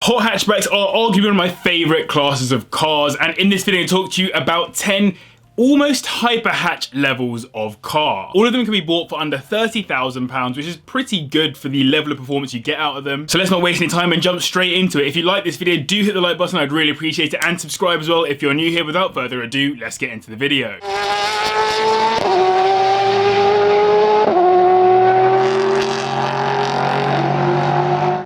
Hot hatchbacks are arguably one of my favourite classes of cars, and in this video I talk to you about 10 almost hyper hatch levels of car. All of them can be bought for under £30,000, which is pretty good for the level of performance you get out of them. So let's not waste any time and jump straight into it. If you like this video, do hit the like button, I'd really appreciate it, and subscribe as well if you're new here. Without further ado, let's get into the video.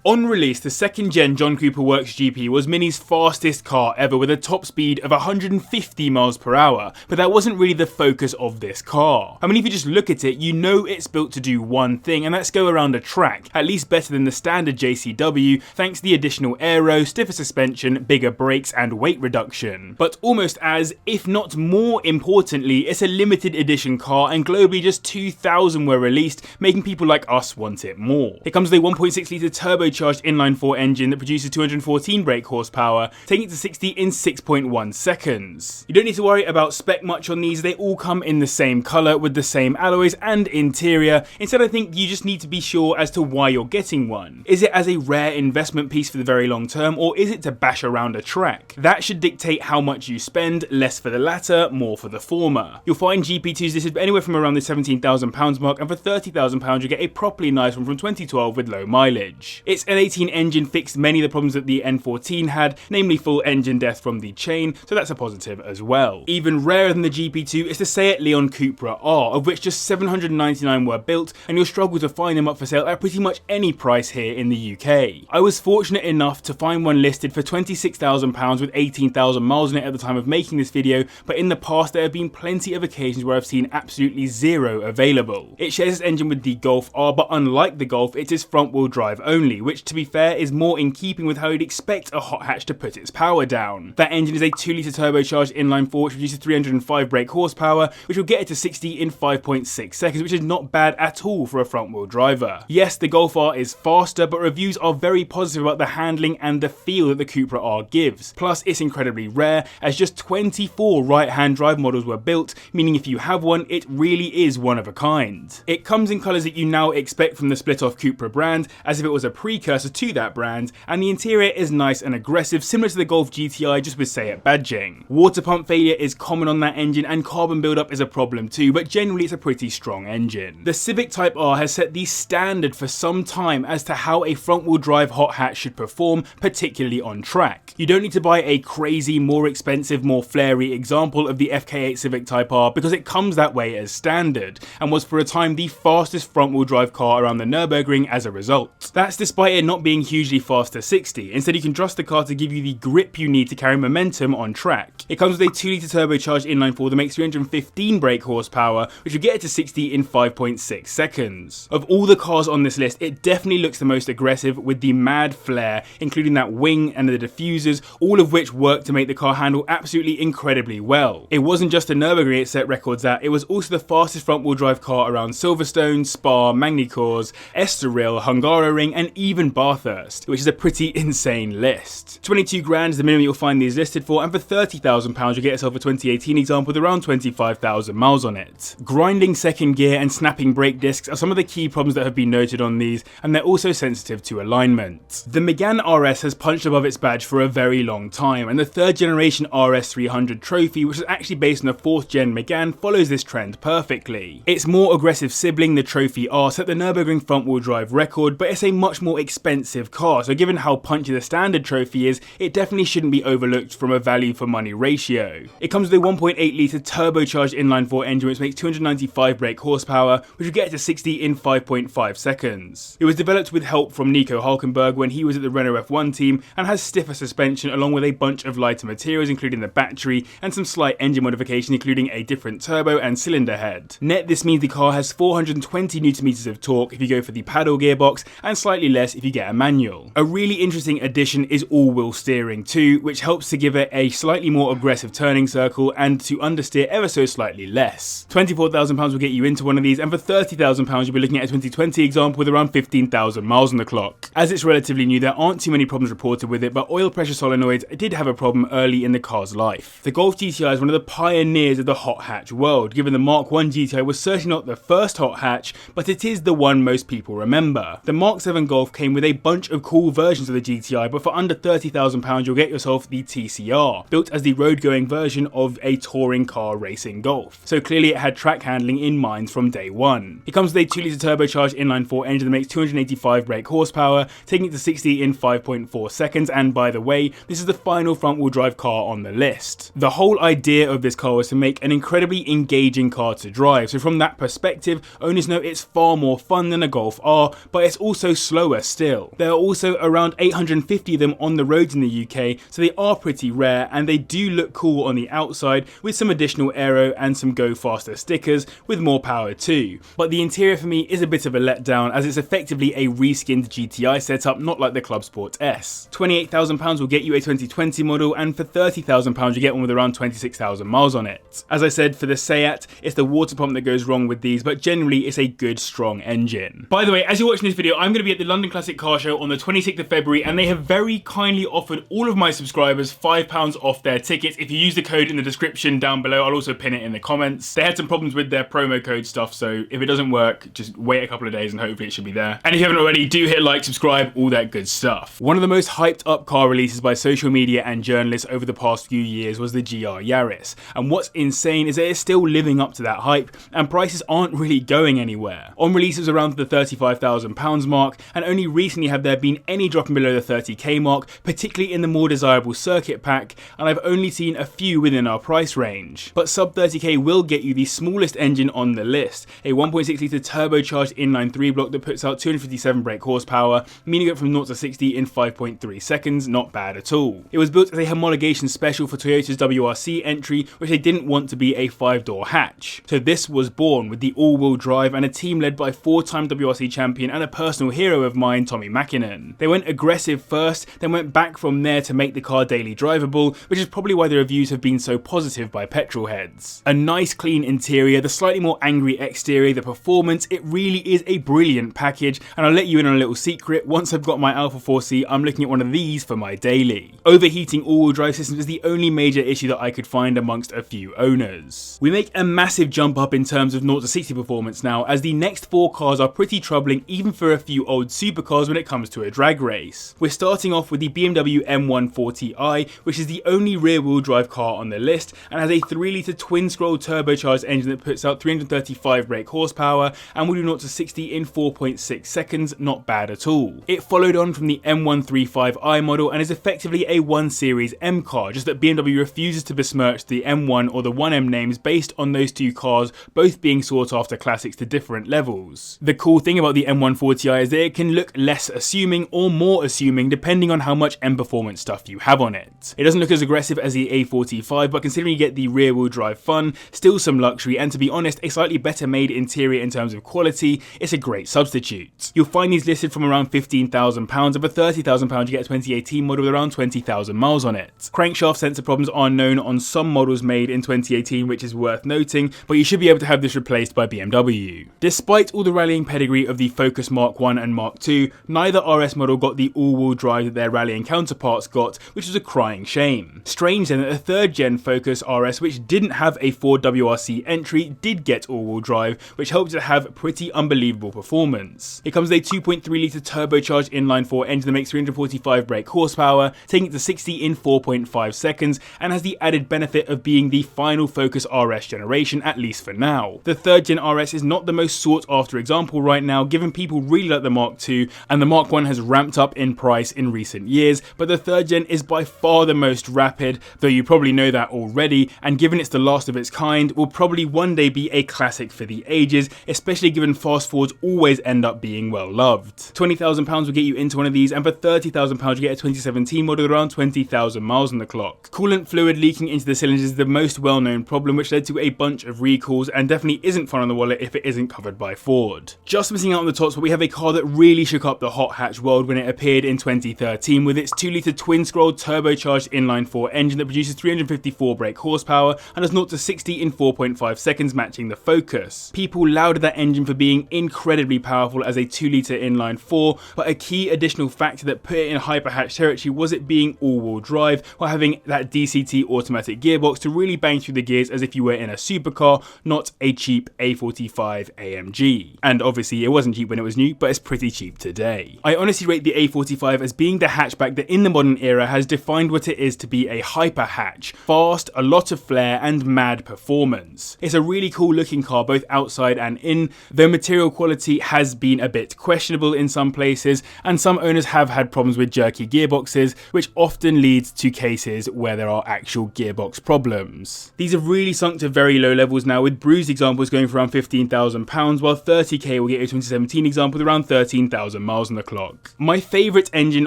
On release, the second gen John Cooper Works GP was Mini's fastest car ever with a top speed of 150 miles per hour, but that wasn't really the focus of this car. I mean, if you just look at it, you know it's built to do one thing, and that's go around a track, at least better than the standard JCW, thanks to the additional aero, stiffer suspension, bigger brakes, and weight reduction. But almost as, if not more importantly, it's a limited edition car, and globally just 2,000 were released, making people like us want it more. It comes with a 1.6 litre turbocharged inline-4 engine that produces 214 brake horsepower, taking it to 60 in 6.1 seconds. You don't need to worry about spec much on these, they all come in the same colour with the same alloys and interior. Instead, I think you just need to be sure as to why you're getting one. Is it as a rare investment piece for the very long term, or is it to bash around a track? That should dictate how much you spend, less for the latter, more for the former. You'll find GP2s listed anywhere from around the £17,000 mark, and for £30,000 you get a properly nice one from 2012 with low mileage. Its N18 engine fixed many of the problems that the N14 had, namely full engine death from the chain, so that's a positive as well. Even rarer than the GP2 is the Seat Leon Cupra R, of which just 799 were built, and you'll struggle to find them up for sale at pretty much any price here in the UK. I was fortunate enough to find one listed for £26,000 with 18,000 miles on it at the time of making this video, but in the past there have been plenty of occasions where I've seen absolutely zero available. It shares its engine with the Golf R, but unlike the Golf, it is front wheel drive only, which to be fair is more in keeping with how you'd expect a hot hatch to put its power down. That engine is a 2 litre turbocharged inline-4 which produces 305 brake horsepower, which will get it to 60 in 5.6 seconds, which is not bad at all for a front wheel driver. Yes, the Golf R is faster, but reviews are very positive about the handling and the feel that the Cupra R gives. Plus, it's incredibly rare, as just 24 right-hand drive models were built, meaning if you have one, it really is one of a kind. It comes in colours that you now expect from the split-off Cupra brand, as if it was a precursor to that brand, and the interior is nice and aggressive, similar to the Golf GTI, just with Seat badging. Water pump failure is common on that engine, and carbon buildup is a problem too, but generally it's a pretty strong engine. The Civic Type R has set the standard for some time as to how a front wheel drive hot hatch should perform, particularly on track. You don't need to buy a crazy, more expensive, more flary example of the FK8 Civic Type R, because it comes that way as standard, and was for a time the fastest front wheel drive car around the Nürburgring as a result. That's despite it not being hugely fast to 60. Instead, you can trust the car to give you the grip you need to carry momentum on track. It comes with a 2 litre turbocharged inline-4 that makes 315 brake horsepower, which will get it to 60 in 5.6 seconds. Of all the cars on this list, it definitely looks the most aggressive, with the mad flare, including that wing and the diffusers, all of which work to make the car handle absolutely incredibly well. It wasn't just the Nürburgring it set records at, it was also the fastest front-wheel drive car around Silverstone, Spa, Magny-Cours, Estoril, Hungaroring, and even Bathurst, which is a pretty insane list. 22 grand is the minimum you'll find these listed for, and for £30,000 you'll get yourself a 2018 example with around 25,000 miles on it. Grinding second gear and snapping brake discs are some of the key problems that have been noted on these, and they're also sensitive to alignment. The Megane RS has punched above its badge for a very long time, and the third generation RS300 trophy, which is actually based on a 4th gen Megane, follows this trend perfectly. Its more aggressive sibling, the Trophy R, set the Nürburgring front wheel drive record, but it's a much more expensive car, so given how punchy the standard trophy is, it definitely shouldn't be overlooked from a value for money ratio. It comes with a 1.8 litre turbocharged inline-4 engine which makes 295 brake horsepower, which will get it to 60 in 5.5 seconds. It was developed with help from Nico Hülkenberg when he was at the Renault F1 team, and has stiffer suspension along with a bunch of lighter materials including the battery and some slight engine modifications including a different turbo and cylinder head. Net, this means the car has 420 Nm of torque if you go for the paddle gearbox, and slightly less if you get a manual. A really interesting addition is all-wheel steering too, which helps to give it a slightly more aggressive turning circle and to understeer ever so slightly less. £24,000 will get you into one of these, and for £30,000 you'll be looking at a 2020 example with around 15,000 miles on the clock. As it's relatively new, there aren't too many problems reported with it, but oil pressure solenoids did have a problem early in the car's life. The Golf GTI is one of the pioneers of the hot hatch world, given the Mark I GTI was certainly not the first hot hatch, but it is the one most people remember. The Mark VII Golf came came with a bunch of cool versions of the GTI, but for under £30,000 you'll get yourself the TCR, built as the road-going version of a touring car racing Golf. So clearly it had track handling in mind from day one. It comes with a 2-litre turbocharged inline-4 engine that makes 285 brake horsepower, taking it to 60 in 5.4 seconds, and by the way, this is the final front-wheel drive car on the list. The whole idea of this car was to make an incredibly engaging car to drive, so from that perspective, owners know it's far more fun than a Golf R, but it's also slower still. There are also around 850 of them on the roads in the UK, so they are pretty rare, and they do look cool on the outside with some additional aero and some go faster stickers with more power too. But the interior for me is a bit of a letdown, as it's effectively a reskinned GTI setup, not like the Club Sport S. £28,000 will get you a 2020 model, and for £30,000 you get one with around 26,000 miles on it. As I said, for the Seat, it's the water pump that goes wrong with these, but generally it's a good strong engine. By the way, as you're watching this video, I'm going to be at the London Classic Car Show on the 26th of February, and they have very kindly offered all of my subscribers £5 off their tickets if you use the code in the description down below. I'll also pin it in the comments. They had some problems with their promo code stuff, so if it doesn't work, just wait a couple of days and hopefully it should be there. And if you haven't already, do hit like, subscribe, all that good stuff. One of the most hyped up car releases by social media and journalists over the past few years was the GR Yaris, and what's insane is that it's still living up to that hype, and prices aren't really going anywhere. On release it was around the £35,000 mark, and only recently have there been any dropping below the 30k mark, particularly in the more desirable circuit pack, and I've only seen a few within our price range. But sub 30k will get you the smallest engine on the list, a 1.6 litre turbocharged inline 3 block that puts out 257 brake horsepower, meaning it from 0 to 60 in 5.3 seconds, not bad at all. It was built as a homologation special for Toyota's WRC entry, which they didn't want to be a 5-door hatch. So this was born with the all-wheel drive and a team led by 4-time WRC champion and a personal hero of mine, Tommy Mäkinen. They went aggressive first, then went back from there to make the car daily drivable, which is probably why the reviews have been so positive by petrol heads. A nice clean interior, the slightly more angry exterior, the performance, it really is a brilliant package, and I'll let you in on a little secret, once I've got my Alpha 4C, I'm looking at one of these for my daily. Overheating all-wheel drive systems is the only major issue that I could find amongst a few owners. We make a massive jump up in terms of 0 to 60 performance now, as the next 4 cars are pretty troubling even for a few old supercars when it comes to a drag race. We're starting off with the BMW M140i, which is the only rear-wheel drive car on the list, and has a 3-litre twin-scroll turbocharged engine that puts out 335 brake horsepower and will do 0 to 60 in 4.6 seconds, not bad at all. It followed on from the M135i model and is effectively a 1 Series M car, just that BMW refuses to besmirch the M1 or the 1M names based on those two cars both being sought after classics to different levels. The cool thing about the M140i is that it can look less assuming or more assuming depending on how much M performance stuff you have on it. It doesn't look as aggressive as the A45, but considering you get the rear wheel drive fun, still some luxury, and to be honest, a slightly better made interior in terms of quality, it's a great substitute. You'll find these listed from around £15,000, and for £30,000 you get a 2018 model with around 20,000 miles on it. Crankshaft sensor problems are known on some models made in 2018, which is worth noting, but you should be able to have this replaced by BMW. Despite all the rallying pedigree of the Focus Mark 1 and Mark 2, neither RS model got the all-wheel drive that their rallying counterparts got, which was a crying shame. Strange then that the 3rd gen Focus RS, which didn't have a Ford WRC entry, did get all-wheel drive, which helped it have pretty unbelievable performance. It comes with a 2.3 litre turbocharged inline 4 engine that makes 345 brake horsepower, taking it to 60 in 4.5 seconds, and has the added benefit of being the final Focus RS generation, at least for now. The 3rd gen RS is not the most sought after example right now, given people really like the Mark II, and the Mark 1 has ramped up in price in recent years, but the 3rd gen is by far the most rapid, though you probably know that already, and given it's the last of its kind, will probably one day be a classic for the ages, especially given fast forwards always end up being well loved. £20,000 will get you into one of these, and for £30,000 you get a 2017 model with around 20,000 miles on the clock. Coolant fluid leaking into the cylinders is the most well-known problem, which led to a bunch of recalls, and definitely isn't fun on the wallet if it isn't covered by Ford. Just missing out on the tops, but we have a car that really shook up the hot hatch world when it appeared in 2013 with its 2-litre twin-scroll turbocharged inline 4 engine that produces 354 brake horsepower and does 0 to 60 in 4.5 seconds, matching the Focus. People lauded that engine for being incredibly powerful as a 2-litre inline 4, but a key additional factor that put it in hyper hatch territory was it being all-wheel drive while having that DCT automatic gearbox to really bang through the gears as if you were in a supercar, not a cheap A45 AMG. And obviously it wasn't cheap when it was new, but it's pretty cheap today. the day. I honestly rate the A45 as being the hatchback that in the modern era has defined what it is to be a hyper hatch. Fast, a lot of flair, and mad performance. It's a really cool looking car both outside and in, though material quality has been a bit questionable in some places, and some owners have had problems with jerky gearboxes, which often leads to cases where there are actual gearbox problems. These have really sunk to very low levels now, with bruised examples going for around £15,000, while 30k will get a 2017 example with around 13,000 miles on the clock. My favourite engine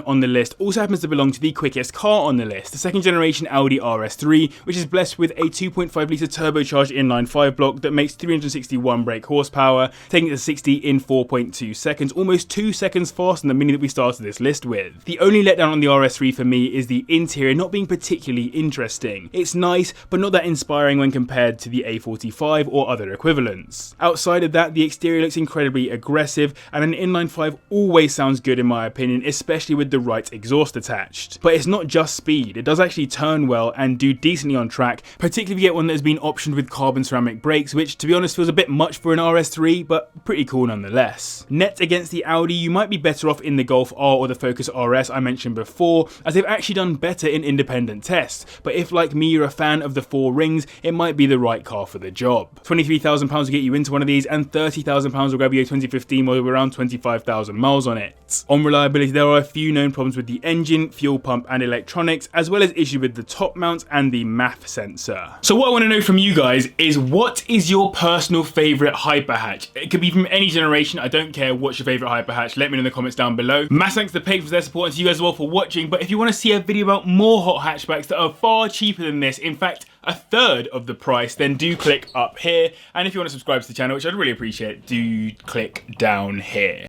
on the list also happens to belong to the quickest car on the list, the second generation Audi RS3, which is blessed with a 2.5 litre turbocharged inline-5 block that makes 361 brake horsepower, taking it to 60 in 4.2 seconds, almost 2 seconds faster than the Mini that we started this list with. The only letdown on the RS3 for me is the interior not being particularly interesting. It's nice, but not that inspiring when compared to the A45 or other equivalents. Outside of that, the exterior looks incredibly aggressive, and an inline-5 always sounds good in my opinion, especially with the right exhaust attached. But it's not just speed, it does actually turn well and do decently on track, particularly if you get one that has been optioned with carbon ceramic brakes, which to be honest feels a bit much for an RS3, but pretty cool nonetheless. Net against the Audi, you might be better off in the Golf R or the Focus RS I mentioned before, as they've actually done better in independent tests, but if like me you're a fan of the four rings, it might be the right car for the job. £23,000 will get you into one of these, and £30,000 will grab you a 2015 model with around 25,000 miles on it. On reliability, there are a few known problems with the engine, fuel pump and electronics, as well as issues with the top mount and the MAF sensor. So what I want to know from you guys is, what is your personal favourite hyper hatch? It could be from any generation, I don't care what's your favourite hyper hatch, let me know in the comments down below. Massive thanks to the patrons for their support, and to you guys as well for watching, but if you want to see a video about more hot hatchbacks that are far cheaper than this, in fact a third of the price, then do click up here, and if you want to subscribe to the channel, which I'd really appreciate, do click down here.